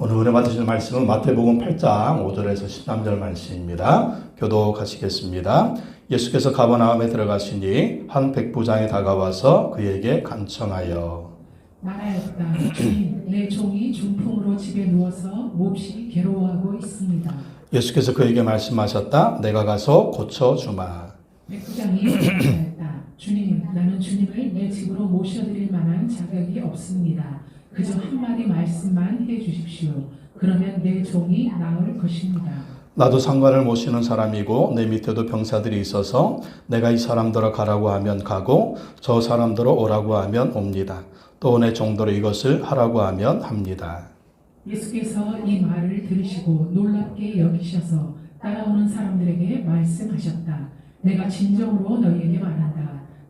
오늘 은혜 받으실 말씀은 마태복음 8장 5절에서 13절 말씀입니다. 교독하시겠습니다. 예수께서 가버나움에 들어가시니 한 백부장이 다가와서 그에게 간청하여 말하였다. 주님, 내 종이 중풍으로 집에 누워서 몹시 괴로워하고 있습니다. 예수께서 그에게 말씀하셨다. 내가 가서 고쳐주마. 백부장이 말하였다. 주님, 나는 주님을 내 집으로 모셔드릴 만한 자격이 없습니다. 그저 한마디 말씀만 해주십시오. 그러면 내 종이 나을 것입니다. 나도 상관을 모시는 사람이고 내 밑에도 병사들이 있어서 내가 이 사람들어 가라고 하면 가고 저 사람들어 오라고 하면 옵니다. 또 내 종도로 이것을 하라고 하면 합니다. 예수께서 이 말을 들으시고 놀랍게 여기셔서 따라오는 사람들에게 말씀하셨다. 내가 진정으로 너희에게 말한다.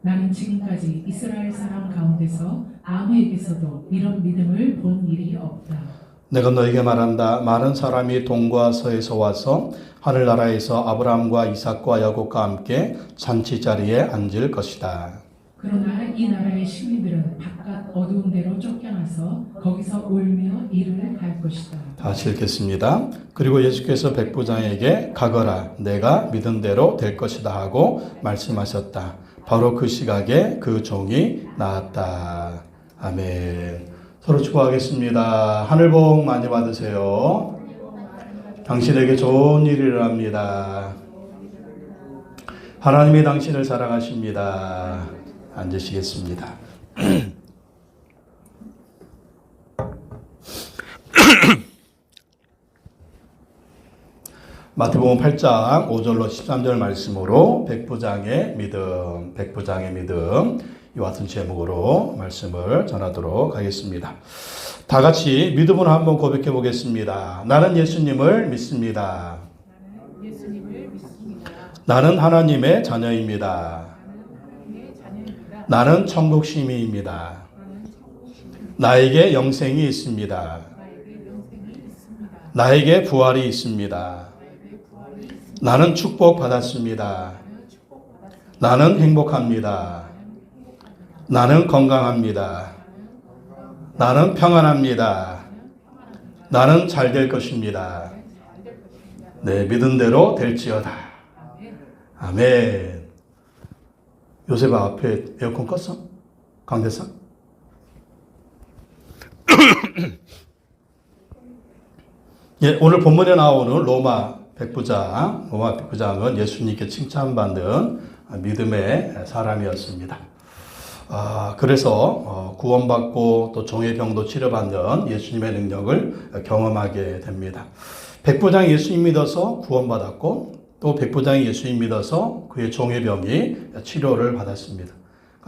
나는 지금까지 이스라엘 사람 가운데서 아무에게서도 이런 믿음을 본 일이 없다. 내가 너에게 말한다. 많은 사람이 동과 서에서 와서 하늘나라에서 아브라함과 이삭과 야곱과 함께 잔치 자리에 앉을 것이다. 그러나 이 나라의 시민들은 바깥 어두운 데로 쫓겨나서 거기서 울며 이를 갈 것이다. 다시 읽겠습니다. 그리고 예수께서 백부장에게 가거라. 내가 믿은 대로 될 것이다 하고 말씀하셨다. 바로 그 시각에 그 종이 나았다. 아멘. 서로 축복하겠습니다. 하늘 복 많이 받으세요. 당신에게 좋은 일이 일어납니다. 하나님이 당신을 사랑하십니다. 앉으시겠습니다. 마태복음 8장 5절로 13절 말씀으로 백부장의 믿음 이와 같은 제목으로 말씀을 전하도록 하겠습니다. 다 같이 믿음으로 한번 고백해 보겠습니다. 나는 예수님을 믿습니다. 나는 하나님의 자녀입니다. 나는 천국 시민입니다. 나에게 영생이 있습니다. 나에게 부활이 있습니다. 나는 축복받았습니다. 나는 행복합니다. 나는 건강합니다. 나는 평안합니다. 나는 잘 될 것입니다. 네, 믿은 대로 될지어다. 아멘. 요셉아, 앞에 에어컨 껐어? 강대상? 예, 오늘 본문에 나오는 로마 백부장은 예수님께 칭찬받는 믿음의 사람이었습니다. 그래서 구원받고 또 종의 병도 치료받는 예수님의 능력을 경험하게 됩니다. 백부장이 예수님 믿어서 구원받았고 또 백부장이 예수님 믿어서 그의 종의 병이 치료를 받았습니다.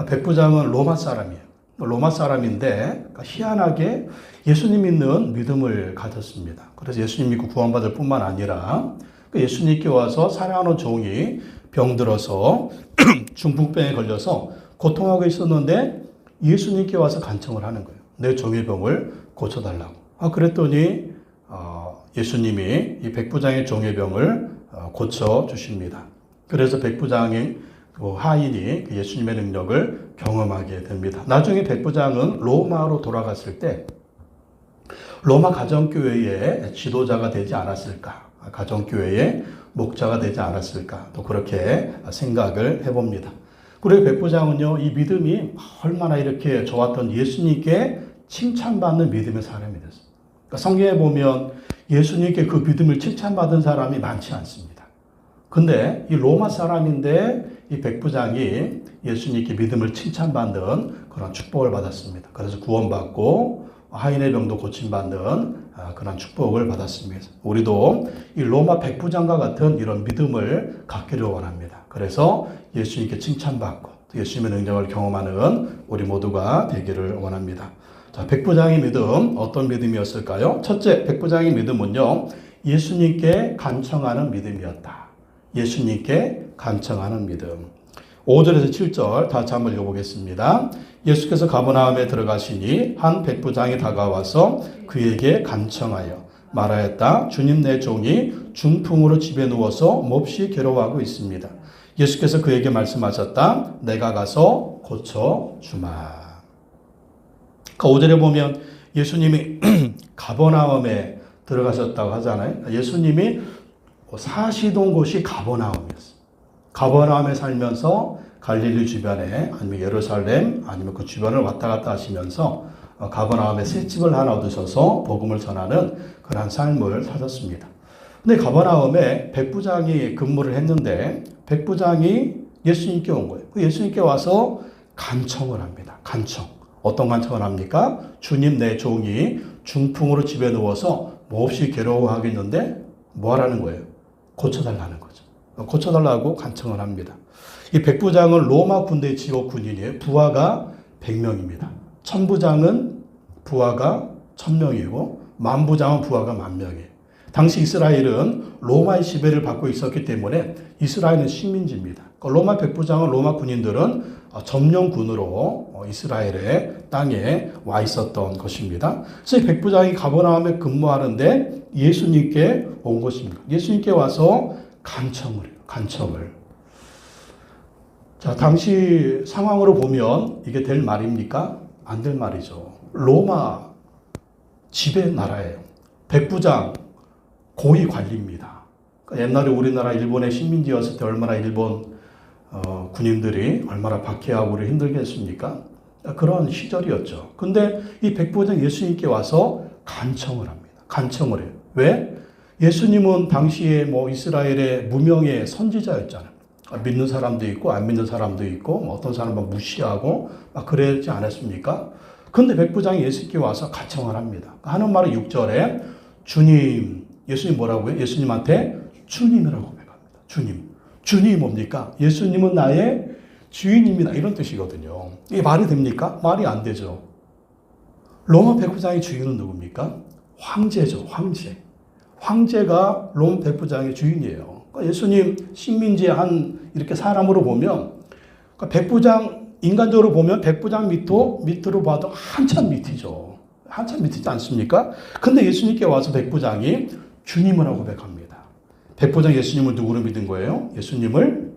백부장은 로마 사람이에요. 로마 사람인데 희한하게 예수님 믿는 믿음을 가졌습니다. 그래서 예수님 믿고 구원받을 뿐만 아니라 예수님께 와서 사랑하는 종이 병들어서 중풍병에 걸려서 고통하고 있었는데 예수님께 와서 간청을 하는 거예요. 내 종의 병을 고쳐달라고. 그랬더니 예수님이 이 백부장의 종의 병을 고쳐주십니다. 그래서 백부장의 하인이 예수님의 능력을 경험하게 됩니다. 나중에 백부장은 로마로 돌아갔을 때 로마 가정교회의 지도자가 되지 않았을까? 가정교회의 목자가 되지 않았을까? 또 그렇게 생각을 해봅니다. 그리고 백부장은요, 이 믿음이 얼마나 이렇게 좋았던 예수님께 칭찬받는 믿음의 사람이 됐습니다. 그러니까 성경에 보면 예수님께 그 믿음을 칭찬받은 사람이 많지 않습니다. 근데 이 로마 사람인데 이 백부장이 예수님께 믿음을 칭찬받는 그런 축복을 받았습니다. 그래서 구원받고 하인의 병도 고침받는 그런 축복을 받았습니다. 우리도 이 로마 백부장과 같은 이런 믿음을 갖기를 원합니다. 그래서 예수님께 칭찬받고 예수님의 능력을 경험하는 우리 모두가 되기를 원합니다. 자, 백부장의 믿음, 어떤 믿음이었을까요? 첫째, 백부장의 믿음은요, 예수님께 간청하는 믿음이었다. 예수님께 간청하는 믿음. 5절에서 7절 다시 한번 읽어보겠습니다. 예수께서 가버나움에 들어가시니 한 백부장이 다가와서 그에게 간청하여 말하였다. 주님, 내 종이 중풍으로 집에 누워서 몹시 괴로워하고 있습니다. 예수께서 그에게 말씀하셨다. 내가 가서 고쳐주마. 그 5절에 보면 예수님이 가버나움에 들어가셨다고 하잖아요. 예수님이 사시던 곳이 가버나움이었어요. 가버나움에 살면서 갈릴리 주변에 아니면 예루살렘 아니면 그 주변을 왔다 갔다 하시면서 가버나움에 새 집을 하나 얻으셔서 복음을 전하는 그러한 삶을 사셨습니다. 근데 가버나움에 백부장이 근무를 했는데 백부장이 예수님께 온 거예요. 예수님께 와서 간청을 합니다. 간청. 어떤 간청을 합니까? 주님, 내 종이 중풍으로 집에 누워서 몹시 괴로워하겠는데 뭐 하라는 거예요? 고쳐달라는 거죠. 고쳐달라고 간청을 합니다. 이 백부장은 로마 군대 지역 군인이에요. 부하가 100명입니다. 천부장은 부하가 1000명이고 만부장은 부하가 10,000명이에요. 당시 이스라엘은 로마의 지배를 받고 있었기 때문에 이스라엘은 식민지입니다. 로마 백부장은 로마 군인들은 점령군으로 이스라엘의 땅에 와 있었던 것입니다. 그래서 이 백부장이 가버나움에 근무하는데 예수님께 온 것입니다. 예수님께 와서 간청을 해요. 간청을. 자, 당시 상황으로 보면 이게 될 말입니까? 안 될 말이죠. 로마 지배 나라예요. 백부장 고위 관리입니다. 그러니까 옛날에 우리나라 일본의 식민지였을 때 얼마나 일본 군인들이 얼마나 박해하고 우리 힘들게 했습니까? 그런 시절이었죠. 근데 이 백부장 예수님께 와서 간청을 합니다. 간청을 해요. 왜? 예수님은 당시에 이스라엘의 무명의 선지자였잖아요. 믿는 사람도 있고 안 믿는 사람도 있고 어떤 사람은 무시하고 막 그러지 않았습니까? 근데 백부장이 예수님께 와서 간청을 합니다. 하는 말은 6절에 주님, 예수님 뭐라고요? 예수님한테 주님이라고 고백합니다. 주님. 주님이 뭡니까? 예수님은 나의 주인입니다. 이런 뜻이거든요. 이게 말이 됩니까? 말이 안 되죠. 로마 백부장의 주인은 누굽니까? 황제죠. 황제. 황제가 로마 백부장의 주인이에요. 그러니까 예수님 식민지의 한 이렇게 사람으로 보면 그러니까 백부장 인간적으로 보면 백부장 밑으로 봐도 한참 밑이죠. 한참 밑이지 않습니까? 근데 예수님께 와서 백부장이 주님이라고 고백합니다. 백부장 예수님을 누구로 믿은 거예요? 예수님을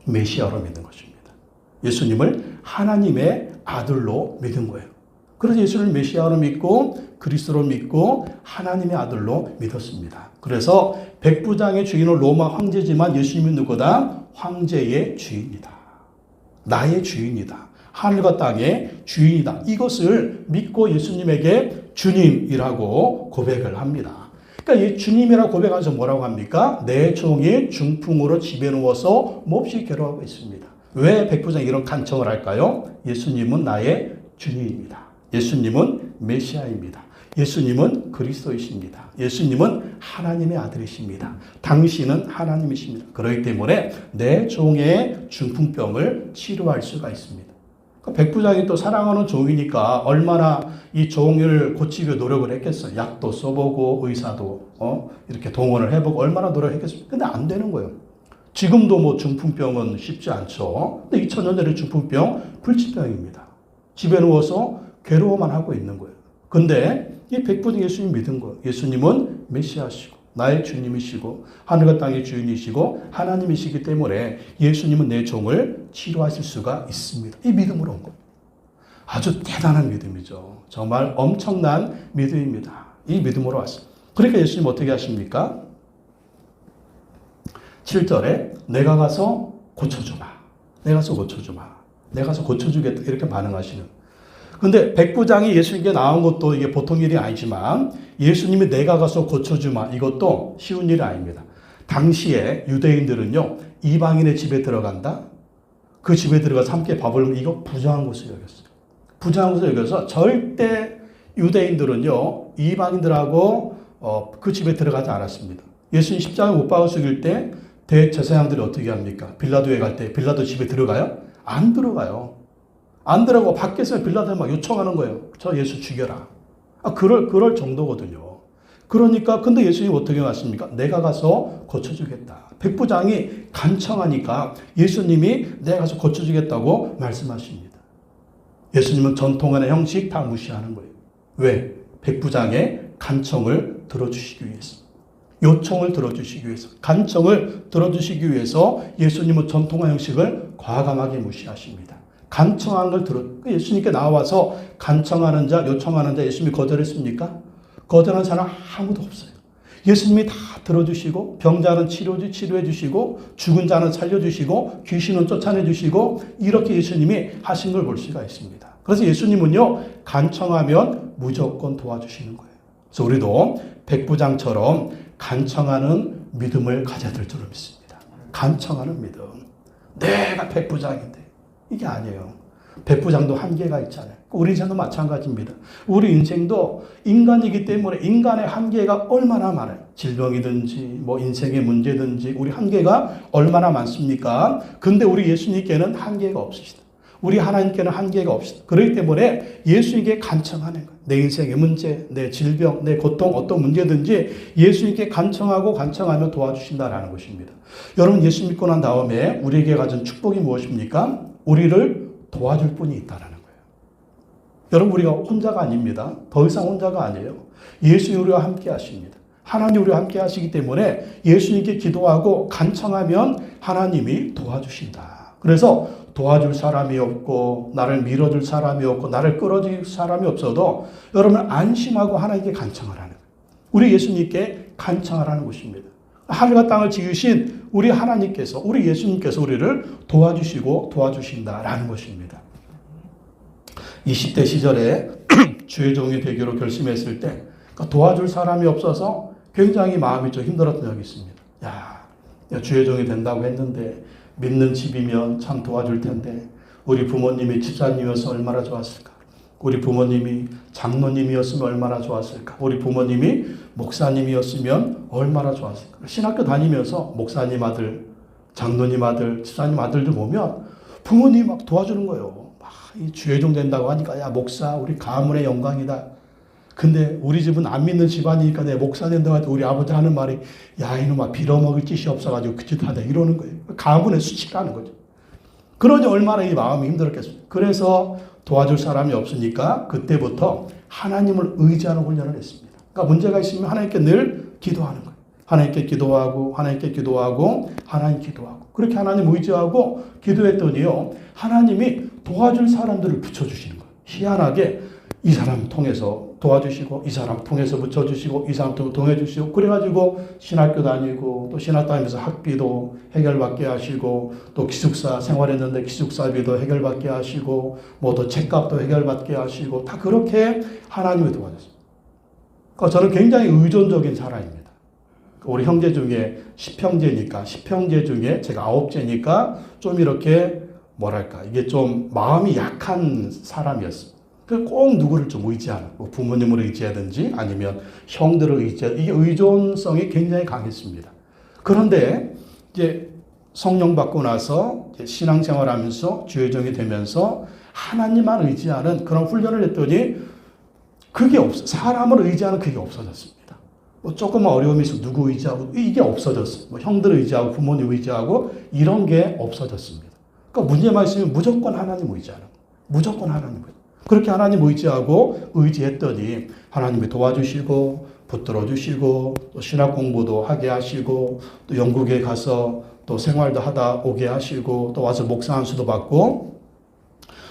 메시아로 믿은 것입니다. 예수님을 하나님의 아들로 믿은 거예요. 그래서 예수를 메시아로 믿고 그리스도로 믿고 하나님의 아들로 믿었습니다. 그래서 백부장의 주인은 로마 황제지만 예수님은 누구다? 황제의 주인이다. 나의 주인이다. 하늘과 땅의 주인이다. 이것을 믿고 예수님에게 주님이라고 고백을 합니다. 그러니까 이 주님이라고 고백하면서 뭐라고 합니까? 내 종이 중풍으로 집에 누워서 몹시 괴로워하고 있습니다. 왜 백부장이 이런 간청을 할까요? 예수님은 나의 주님입니다. 예수님은 메시아입니다. 예수님은 그리스도이십니다. 예수님은 하나님의 아들이십니다. 당신은 하나님이십니다. 그렇기 때문에 내 종의 중풍병을 치료할 수가 있습니다. 백부장이 또 사랑하는 종이니까 얼마나 이 종을 고치기 노력을 했겠어요. 약도 써보고 의사도 이렇게 동원을 해보고 얼마나 노력했겠습니까? 근데 안 되는 거예요. 지금도 중풍병은 쉽지 않죠. 근데 2000년 전에 중풍병 불치병입니다. 집에 누워서 괴로워만 하고 있는 거예요. 근데 이 백부장 예수님 믿은 거예요. 예수님은 메시아시고 나의 주님이시고 하늘과 땅의 주인이시고 하나님이시기 때문에 예수님은 내 종을 치료하실 수가 있습니다. 이 믿음으로 온 거예요. 아주 대단한 믿음이죠. 정말 엄청난 믿음입니다. 이 믿음으로 왔어요. 그러니까 예수님 어떻게 하십니까? 7절에 내가 가서 고쳐주마. 내가 가서 고쳐주마. 내가 가서 고쳐주겠다. 이렇게 반응하시는. 근데 백부장이 예수님께 나온 것도 이게 보통 일이 아니지만 예수님이 내가 가서 고쳐주마. 이것도 쉬운 일이 아닙니다. 당시에 유대인들은요, 이방인의 집에 들어간다? 그 집에 들어가서 함께 밥을 먹으면 이거 부정한 것을 여겼어요. 부정한 것을 여겨서 절대 유대인들은요, 이방인들하고 그 집에 들어가지 않았습니다. 예수님 십자가에 못 박아 죽일 때 대제사장들이 어떻게 합니까? 빌라도에 갈 때 빌라도 집에 들어가요? 안 들어가요. 안 들어가고 밖에서 빌라도에 막 요청하는 거예요. 저 예수 죽여라. 그럴 정도거든요. 그러니까 근데 예수님이 어떻게 왔습니까? 내가 가서 고쳐주겠다. 백부장이 간청하니까 예수님이 내가 가서 고쳐주겠다고 말씀하십니다. 예수님은 전통의 형식 다 무시하는 거예요. 왜? 백부장의 간청을 들어주시기 위해서. 요청을 들어주시기 위해서. 간청을 들어주시기 위해서 예수님은 전통의 형식을 과감하게 무시하십니다. 간청한 걸 예수님께 나와서 간청하는 자, 요청하는 자 예수님이 거절했습니까? 거절한 사람 아무도 없어요. 예수님이 다 들어주시고 병자는 치료해 주시고 죽은 자는 살려주시고 귀신은 쫓아내 주시고 이렇게 예수님이 하신 걸 볼 수가 있습니다. 그래서 예수님은요 간청하면 무조건 도와주시는 거예요. 그래서 우리도 백부장처럼 간청하는 믿음을 가져야 될 줄을 믿습니다. 간청하는 믿음. 내가 백부장인데 이게 아니에요. 백부장도 한계가 있잖아요. 우리 인생도 마찬가지입니다. 우리 인생도 인간이기 때문에 인간의 한계가 얼마나 많아요. 질병이든지 뭐 인생의 문제든지 우리 한계가 얼마나 많습니까? 근데 우리 예수님께는 한계가 없으시다. 우리 하나님께는 한계가 없으시다. 그렇기 때문에 예수님께 간청하는 거예요. 내 인생의 문제, 내 질병, 내 고통, 어떤 문제든지 예수님께 간청하면 도와주신다라는 것입니다. 여러분 예수 믿고 난 다음에 우리에게 가진 축복이 무엇입니까? 우리를 도와줄 분이 있다라는 거예요. 여러분 우리가 혼자가 아닙니다. 더 이상 혼자가 아니에요. 예수님 우리와 함께 하십니다. 하나님 우리와 함께 하시기 때문에 예수님께 기도하고 간청하면 하나님이 도와주신다. 그래서 도와줄 사람이 없고 나를 밀어줄 사람이 없고 나를 끌어줄 사람이 없어도 여러분 안심하고 하나님께 간청하라는 거예요. 우리 예수님께 간청하라는 것입니다. 하늘과 땅을 지으신 우리 하나님께서 우리 예수님께서 우리를 도와주시고 도와주신다라는 것입니다. 20대 시절에 주의 종이 되기로 결심했을 때 도와줄 사람이 없어서 굉장히 마음이 좀 힘들었던 적이 있습니다. 야, 주의 종이 된다고 했는데 믿는 집이면 참 도와줄 텐데 우리 부모님이 집사님이어서 얼마나 좋았을까? 우리 부모님이 장로님이었으면 얼마나 좋았을까? 우리 부모님이 목사님이었으면 얼마나 좋았을까? 신학교 다니면서 목사님 아들, 장로님 아들, 집사님 아들들 보면 부모님이 막 도와주는 거예요. 이 주의 종 된다고 하니까 야 목사 우리 가문의 영광이다. 근데 우리 집은 안 믿는 집안이니까 내 목사 된다고 할 때 우리 아버지 하는 말이 야 이놈아 빌어먹을 짓이 없어가지고 그 짓 하다 이러는 거예요. 가문의 수치라는 거죠. 그러니 얼마나 이 마음이 힘들었겠습니까? 그래서 도와줄 사람이 없으니까 그때부터 하나님을 의지하는 훈련을 했습니다. 그러니까 문제가 있으면 하나님께 늘 기도하는 거예요. 하나님께 기도하고 하나님께 기도하고 하나님 기도하고 그렇게 하나님 의지하고 기도했더니요 하나님이 도와줄 사람들을 붙여주시는 거예요. 희한하게 이 사람 통해서 도와주시고 이 사람 통해서 붙여주시고 이 사람 통해주시고 그래가지고 신학교 다니고 또 신학 다니면서 학비도 해결받게 하시고 또 기숙사 생활했는데 기숙사비도 해결받게 하시고 뭐 또 책값도 해결받게 하시고 다 그렇게 하나님이 도와줬습니다. 그러니까 저는 굉장히 의존적인 사람입니다. 우리 형제 중에 10형제 중에 제가 9제니까 좀 이렇게 뭐랄까 이게 좀 마음이 약한 사람이었어요. 꼭 누구를 좀 의지하는, 뭐 부모님을 의지하든지 아니면 형들을 의지하는, 이게 의존성이 굉장히 강했습니다. 그런데 이제 성령 받고 나서 신앙생활 하면서 주의 종이 되면서 하나님만 의지하는 그런 훈련을 했더니 그게 사람을 의지하는 그게 없어졌습니다. 뭐 조금만 어려움이 있으면 누구 의지하고 이게 없어졌어요. 뭐 형들 의지하고 부모님 의지하고 이런 게 없어졌습니다. 그러니까 문제만 있으면 무조건 하나님 의지하는 거예요. 무조건 하나님 의지. 그렇게 하나님 의지하고 의지했더니 하나님이 도와주시고 붙들어 주시고 또 신학 공부도 하게 하시고 또 영국에 가서 또 생활도 하다 오게 하시고 또 와서 목사 안수도 받고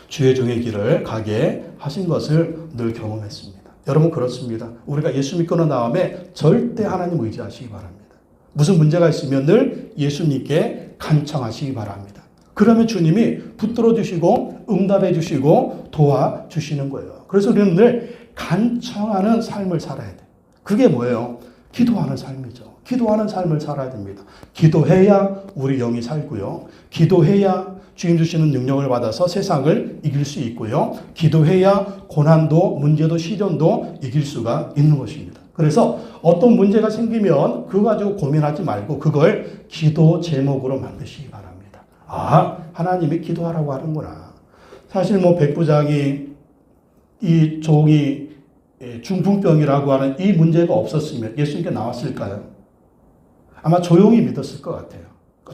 주의 종의 길을 가게 하신 것을 늘 경험했습니다. 여러분 그렇습니다. 우리가 예수 믿고 난 다음에 절대 하나님 의지하시기 바랍니다. 무슨 문제가 있으면 늘 예수님께 간청하시기 바랍니다. 그러면 주님이 붙들어 주시고 응답해 주시고 도와주시는 거예요. 그래서 우리는 늘 간청하는 삶을 살아야 돼요. 그게 뭐예요? 기도하는 삶이죠. 기도하는 삶을 살아야 됩니다. 기도해야 우리 영이 살고요. 기도해야 주님 주시는 능력을 받아서 세상을 이길 수 있고요. 기도해야 고난도 문제도 시련도 이길 수가 있는 것입니다. 그래서 어떤 문제가 생기면 그거 가지고 고민하지 말고 그걸 기도 제목으로 만드시기 바랍니다. 아, 하나님이 기도하라고 하는구나. 사실 뭐 백부장이 이 종이 중풍병이라고 하는 이 문제가 없었으면 예수님께 나왔을까요? 아마 조용히 믿었을 것 같아요.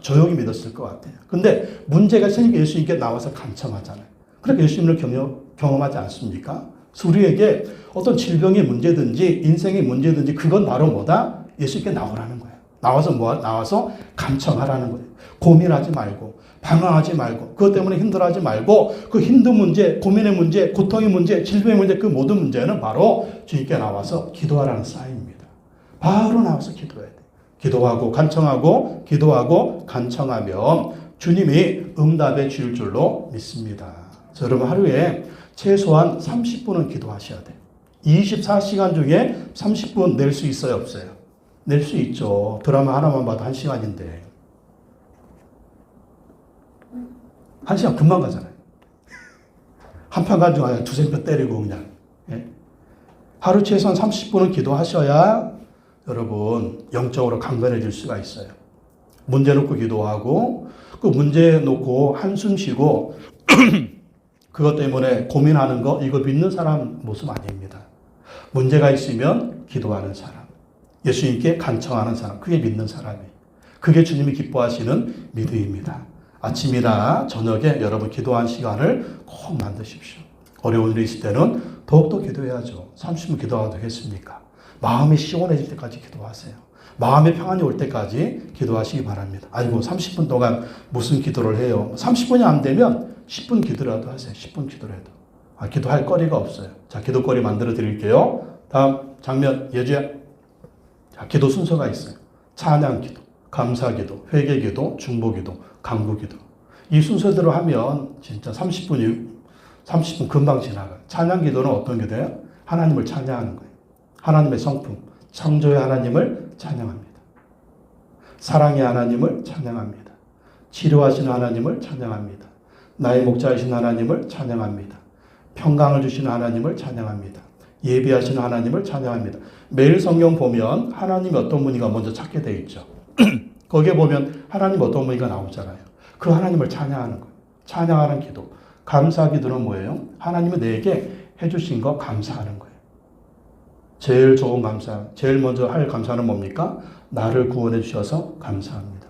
조용히 믿었을 것 같아요. 근데 문제가 생기니까 예수님께 나와서 간청하잖아요. 그렇게 예수님을 경험하지 않습니까? 그래서 우리에게 어떤 질병의 문제든지 인생의 문제든지 그건 바로 뭐다? 예수님께 나오라는 거예요. 나와서 간청하라는 거예요. 고민하지 말고 방황하지 말고, 그것 때문에 힘들어하지 말고, 그 힘든 문제, 고민의 문제, 고통의 문제, 질병의 문제, 그 모든 문제는 바로 주님께 나와서 기도하라는 사인입니다. 바로 나와서 기도해야 돼. 기도하고 간청하고 기도하고 간청하면 주님이 응답해 주실 줄로 믿습니다. 여러분 하루에 최소한 30분은 기도하셔야 돼요. 24시간 중에 30분 낼 수 있어요, 없어요? 낼 수 있죠. 드라마 하나만 봐도 1시간인데 1시간 금방 가잖아요. 한 편 가지고 그냥 두세 편 때리고 그냥. 예? 하루 최소한 30분은 기도하셔야 여러분 영적으로 강건해질 수가 있어요. 문제 놓고 기도하고 그 문제 놓고 한숨 쉬고 그것 때문에 고민하는 거 이거 믿는 사람 모습 아닙니다. 문제가 있으면 기도하는 사람, 예수님께 간청하는 사람, 그게 믿는 사람이에요. 그게 주님이 기뻐하시는 믿음입니다. 아침이나 저녁에 여러분 기도한 시간을 꼭 만드십시오. 어려운 일이 있을 때는 더욱더 기도해야죠. 30분 기도하도 되겠습니까? 마음이 시원해질 때까지 기도하세요. 마음의 평안이 올 때까지 기도하시기 바랍니다. 아이고 30분 동안 무슨 기도를 해요? 30분이 안 되면 10분 기도라도 하세요. 10분 기도라도. 기도할 거리가 없어요. 자, 기도거리 만들어 드릴게요. 다음 장면 예주야. 자, 기도 순서가 있어요. 찬양 기도, 감사 기도, 회개 기도, 중보 기도, 간구 기도. 이 순서대로 하면 진짜 30분 금방 지나가요. 찬양 기도는 어떤 기도예요? 하나님을 찬양하는 거예요. 하나님의 성품, 창조의 하나님을 찬양합니다. 사랑의 하나님을 찬양합니다. 치료하시는 하나님을 찬양합니다. 나의 목자이신 하나님을 찬양합니다. 평강을 주시는 하나님을 찬양합니다. 예비하시는 하나님을 찬양합니다. 매일 성경 보면 하나님이 어떤 분인가 먼저 찾게 돼 있죠. 거기에 보면 하나님 어떤 분인가 나오잖아요. 그 하나님을 찬양하는 거예요. 찬양하는 기도. 감사 기도는 뭐예요? 하나님이 내게 해주신 거 감사하는 거예요. 제일 좋은 감사, 제일 먼저 할 감사는 뭡니까? 나를 구원해 주셔서 감사합니다.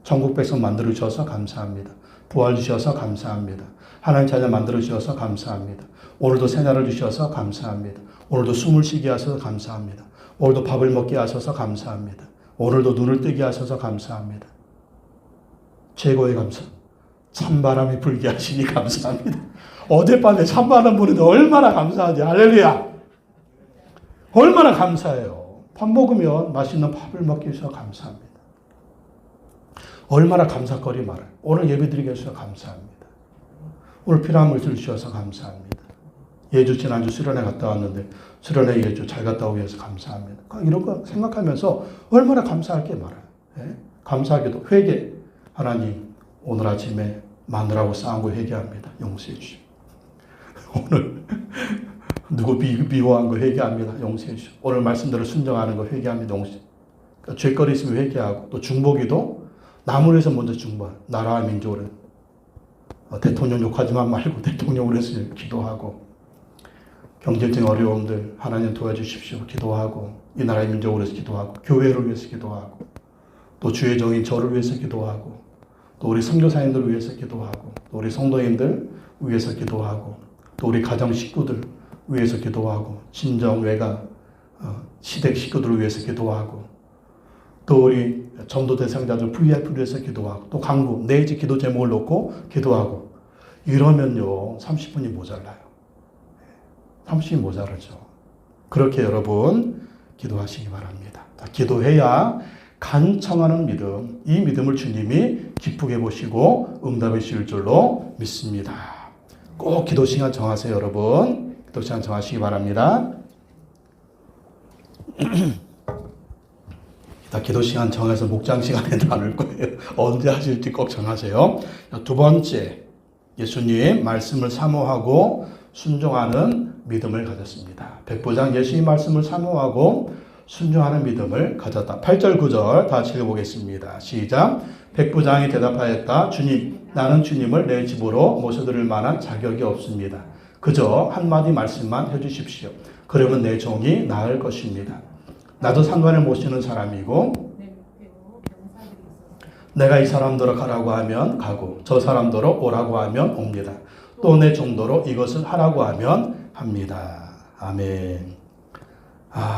천국 백성 만들어 주셔서 감사합니다. 부활 주셔서 감사합니다. 하나님 자녀 만들어 주셔서 감사합니다. 오늘도 새날을 주셔서 감사합니다. 오늘도 숨을 쉬게 하셔서 감사합니다. 오늘도 밥을 먹게 하셔서 감사합니다. 오늘도 눈을 뜨게 하셔서 감사합니다. 최고의 감사. 찬바람이 불게 하시니 감사합니다. 어젯밤에 찬바람 부는데 얼마나 감사하지. 할렐루야. 얼마나 감사해요. 밥 먹으면 맛있는 밥을 먹게 해주셔서 감사합니다. 얼마나 감사거리 말아요. 오늘 예배 드리게 해주셔서 감사합니다. 오늘 필요한 물질 주셔서 감사합니다. 예주 지난주 수련회 갔다 왔는데 수련회 예주 잘 갔다 오게 해서 감사합니다. 이런 거 생각하면서 얼마나 감사할 게 많아요. 예? 감사하게도 회개. 하나님 오늘 아침에 마누라하고 싸운 거 회개합니다. 용서해 주시오. 오늘 누구 미워한 거 회개합니다. 용서해 주시오. 오늘 말씀대로 순종하는 거 회개합니다. 용서해 주시오. 그러니까 죄거리 있으면 회개하고 또 중보기도 남을 위해서 먼저 중보하는 나라와 민족을 대통령 욕하지만 말고 대통령을 위해서 기도하고 경제적인 어려움들 하나님 도와주십시오. 기도하고 이 나라의 민족을 위해서 기도하고 교회를 위해서 기도하고 또 주의 종인 저를 위해서 기도하고 또 우리 선교사님들을 위해서 기도하고 또 우리 성도님들 위해서 기도하고 또 우리 가정 식구들 위해서 기도하고 친정 외가 시댁 식구들을 위해서 기도하고 또 우리 전도 대상자들 VIP를 위해서 기도하고 또 강구 내지 기도 제목을 놓고 기도하고 이러면요 30분이 모자라요. 30분이 모자라죠. 그렇게 여러분 기도하시기 바랍니다. 기도해야 간청하는 믿음, 이 믿음을 주님이 기쁘게 보시고 응답해 주실 줄로 믿습니다. 꼭 기도 시간 정하세요, 여러분. 기도 시간 정하시기 바랍니다. 기도 시간 정해서 목장 시간에 나눌 거예요. 언제 하실지 꼭 정하세요. 두 번째, 예수님 말씀을 사모하고 순종하는 믿음을 가졌습니다. 백부장 예수님 말씀을 사모하고 순종하는 믿음을 가졌다. 8절 9절 다 읽어보겠습니다. 시작. 백부장이 대답하였다. 주님, 나는 주님을 내 집으로 모셔드릴 만한 자격이 없습니다. 그저 한마디 말씀만 해주십시오. 그러면 내 종이 나을 것입니다. 나도 상관을 모시는 사람이고 내가 이 사람더러 가라고 하면 가고 저 사람더러 오라고 하면 옵니다. 또 내 종도로 이것을 하라고 하면 합니다. 아멘.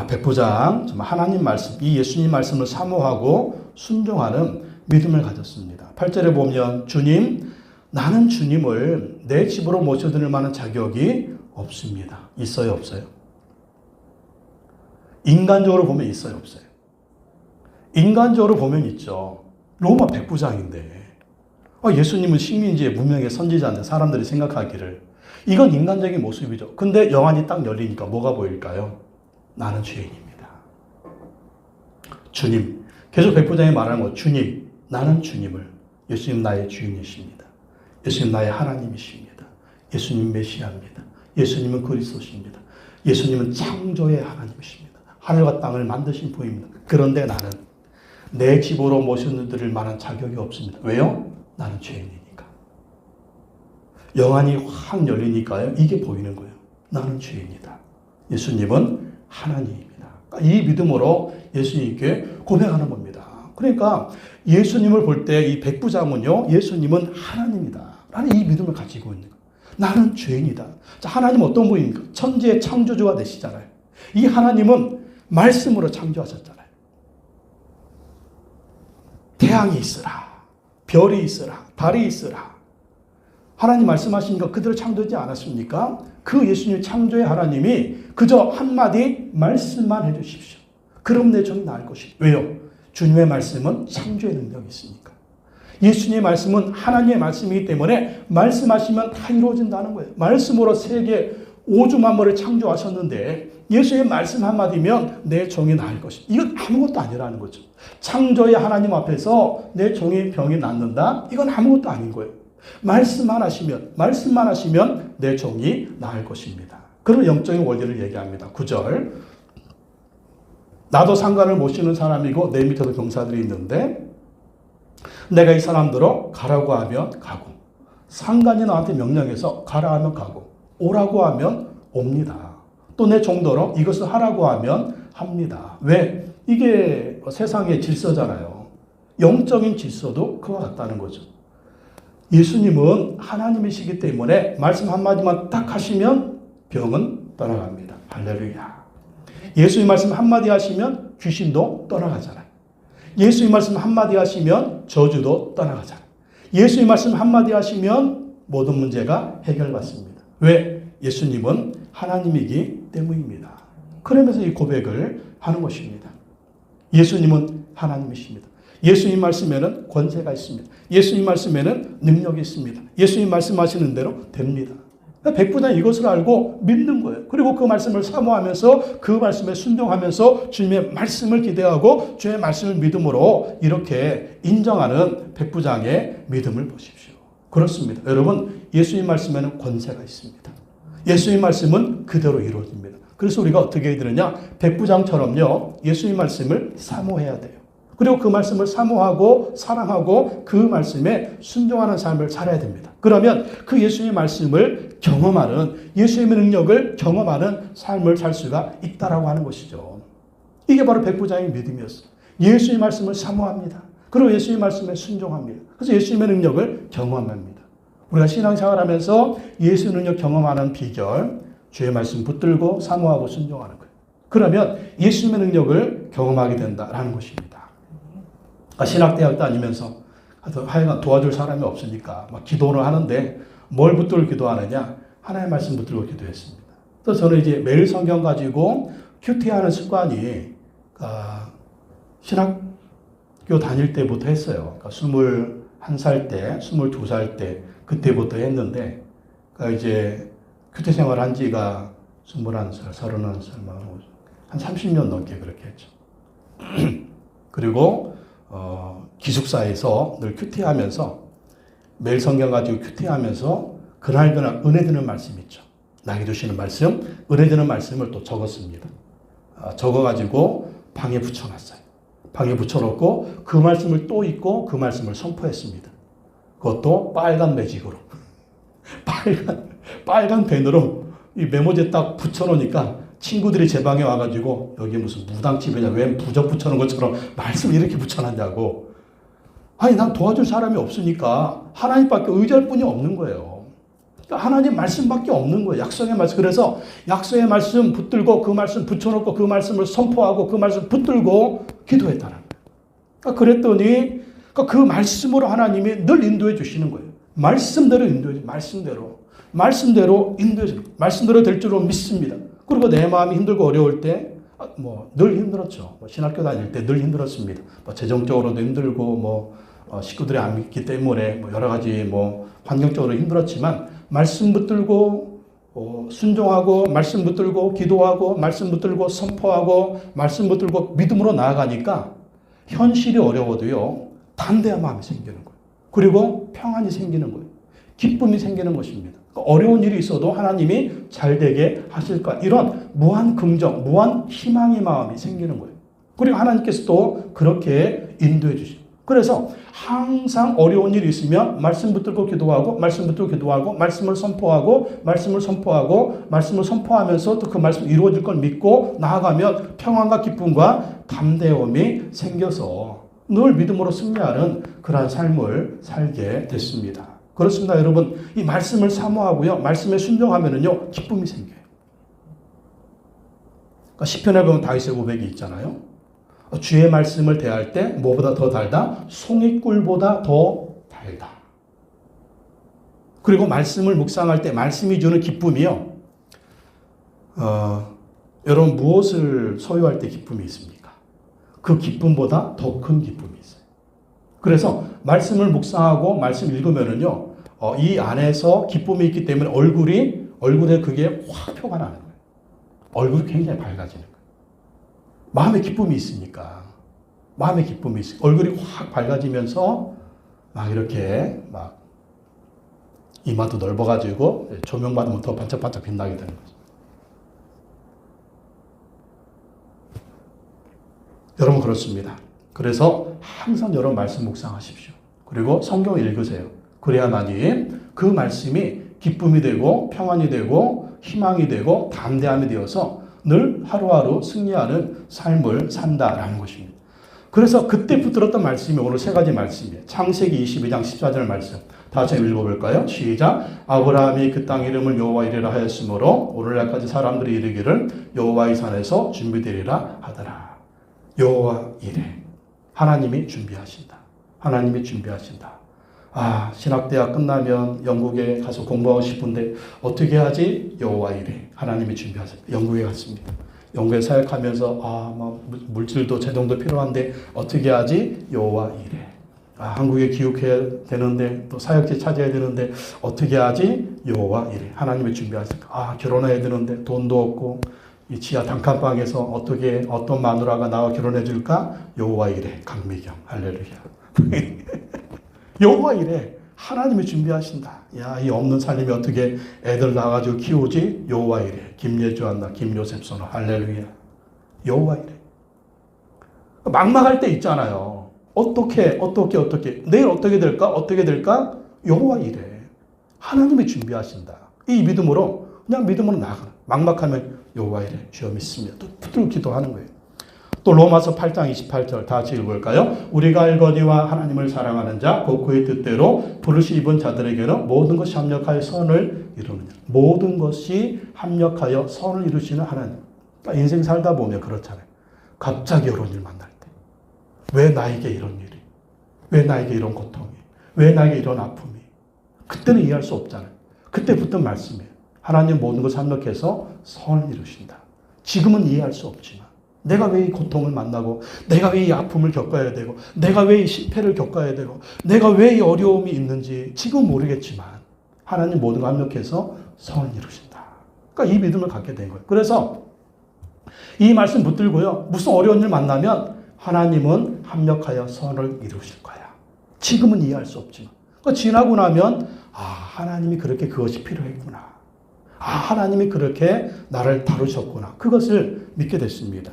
백부장 정말 하나님 말씀, 이 예수님 말씀을 사모하고 순종하는 믿음을 가졌습니다. 8절에 보면 주님, 나는 주님을 내 집으로 모셔드릴 만한 자격이 없습니다. 있어요, 없어요? 인간적으로 보면 있어요, 없어요? 인간적으로 보면 있죠. 로마 백부장인데 예수님은 식민지의 문명의 선지자인데 사람들이 생각하기를 이건 인간적인 모습이죠. 근데 영안이 딱 열리니까 뭐가 보일까요? 나는 죄인입니다. 주님, 계속 백부장이 말하는 거 주님, 나는 주님을 예수님 나의 주인이십니다. 예수님 나의 하나님이십니다. 예수님 메시아입니다. 예수님은 그리스도십니다. 예수님은 창조의 하나님이십니다. 하늘과 땅을 만드신 분입니다. 그런데 나는 내 집으로 모셔드릴 만한 자격이 없습니다. 왜요? 나는 죄인이니까. 영안이 확 열리니까요. 이게 보이는 거예요. 나는 죄인이다. 예수님은 하나님입니다. 이 믿음으로 예수님께 고백하는 겁니다. 그러니까 예수님을 볼 때 이 백부장은요. 예수님은 하나님이다. 라는 이 믿음을 가지고 있는 거예요. 나는 죄인이다. 자, 하나님은 어떤 분입니까? 천지의 창조주가 되시잖아요. 이 하나님은 말씀으로 창조하셨잖아요. 태양이 있으라. 별이 있으라. 달이 있으라. 하나님 말씀하시니까 그들을 창조하지 않았습니까? 그 예수님 창조의 하나님이 그저 한마디 말씀만 해주십시오. 그럼 내 종이 나을 것이다. 왜요? 주님의 말씀은 창조의 능력이 있으니까. 예수님의 말씀은 하나님의 말씀이기 때문에 말씀하시면 다 이루어진다는 거예요. 말씀으로 세계 오주 만물을 창조하셨는데 예수의 말씀 한마디면 내 종이 나을 것이다. 이건 아무것도 아니라는 거죠. 창조의 하나님 앞에서 내 종의 병이 낫는다? 이건 아무것도 아닌 거예요. 말씀만 하시면 내 종이 나을 것입니다. 그런 영적인 원리를 얘기합니다. 9절. 나도 상관을 못 쉬는 사람이고 내 밑에도 병사들이 있는데 내가 이 사람들로 가라고 하면 가고 상관이 나한테 명령해서 가라 하면 가고 오라고 하면 옵니다. 또 내 종도로 이것을 하라고 하면 합니다. 왜? 이게 세상의 질서잖아요. 영적인 질서도 그와 같다는 거죠. 예수님은 하나님이시기 때문에 말씀 한마디만 딱 하시면 병은 떠나갑니다. 할렐루야. 예수님 말씀 한마디 하시면 귀신도 떠나가잖아요. 예수님 말씀 한마디 하시면 저주도 떠나가잖아요. 예수님 말씀 한마디 하시면 모든 문제가 해결받습니다. 왜? 예수님은 하나님이기 때문입니다. 그러면서 이 고백을 하는 것입니다. 예수님은 하나님이십니다. 예수님 말씀에는 권세가 있습니다. 예수님 말씀에는 능력이 있습니다. 예수님 말씀하시는 대로 됩니다. 백부장이 이것을 알고 믿는 거예요. 그리고 그 말씀을 사모하면서 그 말씀에 순종하면서 주님의 말씀을 기대하고 주의 말씀을 믿음으로 이렇게 인정하는 백부장의 믿음을 보십시오. 그렇습니다. 여러분, 예수님 말씀에는 권세가 있습니다. 예수님 말씀은 그대로 이루어집니다. 그래서 우리가 어떻게 해야 되느냐? 백부장처럼요. 예수님 말씀을 사모해야 돼요. 그리고 그 말씀을 사모하고 사랑하고 그 말씀에 순종하는 삶을 살아야 됩니다. 그러면 그 예수님의 말씀을 경험하는 예수님의 능력을 경험하는 삶을 살 수가 있다라고 하는 것이죠. 이게 바로 백부장의 믿음이었어요. 예수님의 말씀을 사모합니다. 그리고 예수님의 말씀에 순종합니다. 그래서 예수님의 능력을 경험합니다. 우리가 신앙생활하면서 예수의 능력 경험하는 비결, 주의 말씀 붙들고 사모하고 순종하는 거예요. 그러면 예수님의 능력을 경험하게 된다라는 것입니다. 신학대학 다니면서 하여간 도와줄 사람이 없으니까 막 기도를 하는데 뭘 붙들고 기도하느냐? 하나님의 말씀 붙들고 기도했습니다. 그래서 저는 이제 매일 성경 가지고 큐티하는 습관이 신학교 다닐 때부터 했어요. 그러니까 21살 때, 22살 때 그때부터 했는데 이제 큐티 생활 한 지가 21살, 31살, 한 30년 넘게 그렇게 했죠. 그리고 기숙사에서 늘 큐티하면서 매일 성경 가지고 큐티하면서 그날 은혜 드는 말씀 있죠. 나에게 주시는 말씀, 은혜 드는 말씀을 또 적었습니다. 적어가지고 방에 붙여놨어요. 방에 붙여놓고 그 말씀을 또 읽고 그 말씀을 선포했습니다. 그것도 빨간 매직으로. 빨간 펜으로 이 메모지에 딱 붙여놓으니까 친구들이 제 방에 와가지고 여기 무슨 무당집이냐 왜 부적 붙여놓은 것처럼 말씀을 이렇게 붙여놨냐고. 아니 난 도와줄 사람이 없으니까 하나님밖에 의지할 분이 없는 거예요. 그러니까 하나님 말씀밖에 없는 거예요. 약속의 말씀. 그래서 약속의 말씀 붙들고 그 말씀 붙여놓고 그 말씀을 선포하고 그 말씀 붙들고 기도했다는 거예요. 그러니까 그랬더니 그러니까 그 말씀으로 하나님이 늘 인도해 주시는 거예요. 말씀대로 인도해 주세요. 말씀대로 인도해 주세요. 말씀대로 될 줄로 믿습니다. 그리고 내 마음이 힘들고 어려울 때 늘 힘들었죠. 신학교 다닐 때 늘 힘들었습니다. 재정적으로도 힘들고 식구들이 안 믿기 때문에 여러 가지 환경적으로 힘들었지만 말씀 붙들고 순종하고 말씀 붙들고 기도하고 말씀 붙들고 선포하고 말씀 붙들고 믿음으로 나아가니까 현실이 어려워도요 담대한 마음이 생기는 거예요. 그리고 평안이 생기는 거예요. 기쁨이 생기는 것입니다. 어려운 일이 있어도 하나님이 잘 되게 하실 거야. 이런 무한 긍정, 무한 희망의 마음이 생기는 거예요. 그리고 하나님께서 또 그렇게 인도해 주시고. 그래서 항상 어려운 일이 있으면 말씀 붙들고 기도하고 말씀 붙들고 기도하고 말씀을 선포하고 말씀을 선포하면서 또 그 말씀이 이루어질 걸 믿고 나아가면 평안과 기쁨과 담대함이 생겨서 늘 믿음으로 승리하는 그러한 삶을 살게 됐습니다. 그렇습니다. 여러분, 이 말씀을 사모하고요. 말씀에 순종하면은요, 기쁨이 생겨요. 그러니까 시편에 보면 다윗의 고백이 있잖아요. 주의 말씀을 대할 때 뭐보다 더 달다? 송이꿀보다 더 달다. 그리고 말씀을 묵상할 때 말씀이 주는 기쁨이요. 여러분 무엇을 소유할 때 기쁨이 있습니까? 그 기쁨보다 더 큰 기쁨이 있어요. 그래서 말씀을 묵상하고 말씀 읽으면은요, 이 안에서 기쁨이 있기 때문에 얼굴에 그게 확 표가 나는 거예요. 얼굴이 굉장히 밝아지는 거예요. 마음에 기쁨이 있으니까. 얼굴이 확 밝아지면서 이렇게 이마도 넓어가지고 조명 받으면 더 반짝반짝 빛나게 되는 거죠. 여러분 그렇습니다. 그래서 항상 여러분 말씀 묵상하십시오. 그리고 성경 읽으세요. 그래야만이 그 말씀이 기쁨이 되고 평안이 되고 희망이 되고 담대함이 되어서 늘 하루하루 승리하는 삶을 산다라는 것입니다. 그래서 그때 붙들었던 말씀이 오늘 세 가지 말씀이에요. 창세기 22장 14절 말씀. 다시 읽어볼까요? 시작. 아브라함이 그 땅 이름을 여호와 이레라 하였으므로 오늘날까지 사람들이 이르기를 여호와의 산에서 준비되리라 하더라. 여호와 이레. 하나님이 준비하신다. 신학대학 끝나면 영국에 가서 공부하고 싶은데 어떻게 하지? 여호와 이레. 하나님이 준비하셨다. 영국에 갔습니다. 영국에 사역하면서 물질도 재정도 필요한데 어떻게 하지? 여호와 이레. 한국에 귀국해야 되는데 또 사역지 찾아야 되는데 어떻게 하지? 여호와 이레. 하나님이 준비하셨다. 결혼해야 되는데 돈도 없고 이 지하 단칸방에서 어떤 마누라가 나와 결혼해 줄까? 여호와 이레. 강미경. 할렐루야. 여호와 이레. 하나님이 준비하신다. 이 없는 살림이 어떻게 애들 낳아가지고 키우지? 여호와 이레. 김예주 한다. 김요셉 선호. 할렐루야. 여호와 이레. 막막할 때 있잖아요. 어떻게 내일 어떻게 될까? 여호와 이레. 하나님이 준비하신다. 이 믿음으로 그냥 믿음으로 나가. 막막하면 여호와 이레. 주여 믿습니다. 또 붙들고 기도하는 거예요. 또 로마서 8장 28절 다 같이 읽을까요? 우리가 알거니와 하나님을 사랑하는 자 곧 그의 뜻대로 부르시 입은 자들에게는 모든 것이 합력하여 선을 이루느니라. 모든 것이 합력하여 선을 이루시는 하나님. 그러니까 인생 살다 보면 그렇잖아요. 갑자기 이런 일 만날 때. 왜 나에게 이런 일이? 왜 나에게 이런 고통이? 왜 나에게 이런 아픔이? 그때는 이해할 수 없잖아요. 그때 붙든 말씀이에요. 하나님 모든 것을 합력해서 선을 이루신다. 지금은 이해할 수 없지만 내가 왜 이 고통을 만나고 내가 왜 이 아픔을 겪어야 되고 내가 왜 이 실패를 겪어야 되고 내가 왜 이 어려움이 있는지 지금 모르겠지만 하나님 모든 걸 합력해서 선을 이루신다. 그러니까 이 믿음을 갖게 된 거예요. 그래서 이 말씀 붙들고요. 무슨 어려운 일 만나면 하나님은 합력하여 선을 이루실 거야. 지금은 이해할 수 없지만 그러니까 지나고 나면 하나님이 그렇게 그것이 필요했구나. 하나님이 그렇게 나를 다루셨구나. 그것을 믿게 됐습니다.